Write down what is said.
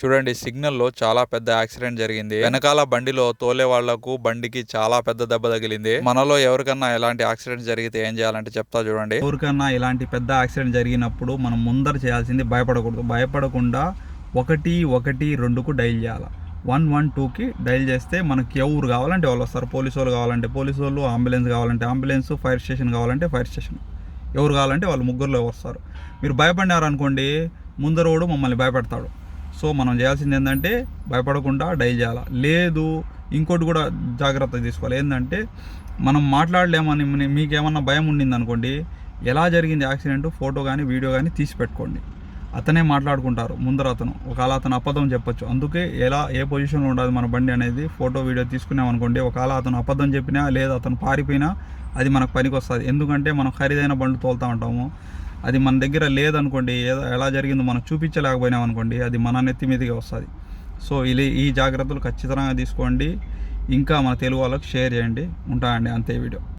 చూడండి, సిగ్నల్ లో చాలా పెద్ద యాక్సిడెంట్ జరిగింది. వెనకాల బండిలో తోలే వాళ్లకు బండికి చాలా పెద్ద దెబ్బ తగిలింది. మనలో ఎవరికన్నా ఎలాంటి యాక్సిడెంట్ జరిగితే ఏం చేయాలంటే చెప్తా చూడండి. ఎవరికన్నా ఇలాంటి పెద్ద యాక్సిడెంట్ జరిగినప్పుడు మనం ముందర చేయాల్సింది భయపడకూడదు. భయపడకుండా 112కు డైల్ చేయాలి. 112కి డైల్ చేస్తే మనకి ఎవరు కావాలంటే వాళ్ళు వస్తారు. పోలీసు వాళ్ళు కావాలంటే పోలీసు వాళ్ళు, అంబులెన్స్ కావాలంటే అంబులెన్స్, ఫైర్ స్టేషన్ కావాలంటే ఫైర్ స్టేషన్. ఎవరు కావాలంటే వాళ్ళు ముగ్గురులో వస్తారు. మీరు భయపడినారనుకోండి, ముందరోడు మమ్మల్ని భయపెడతాడు. సో మనం చేయాల్సింది ఏంటంటే భయపడకుండా డైల్ చేయాలి. లేదు, ఇంకోటి కూడా జాగ్రత్త తీసుకోవాలి. ఏంటంటే మనం మాట్లాడలేమని మీకేమన్నా భయం ఉండింది అనుకోండి, ఎలా జరిగింది యాక్సిడెంట్ ఫోటో కానీ వీడియో కానీ తీసి పెట్టుకోండి. అతనే మాట్లాడుకుంటారు ముందర అతను. ఒకవేళ అతను అబద్ధం చెప్పొచ్చు. అందుకే ఏ పొజిషన్లో ఉండదు మన బండి అనేది ఫోటో వీడియో తీసుకున్నామనుకోండి, ఒకవేళ అతను అబద్ధం చెప్పినా లేదా అతను పారిపోయినా అది మనకు పనికి వస్తుంది. ఎందుకంటే మనం ఖరీదైన బండ్లు తోలుతూ ఉంటాము. అది మన దగ్గర లేదనుకోండి, ఎలా జరిగిందో మనకు చూపించలేకపోయినాం అనుకోండి, అది మన నెత్తి మీదకి వస్తుంది. సో ఈ జాగ్రత్తలు ఖచ్చితంగా తీసుకోండి. ఇంకా మన తెలుగు వాళ్ళకి షేర్ చేయండి. ఉంటాయండి, అంతే వీడియో.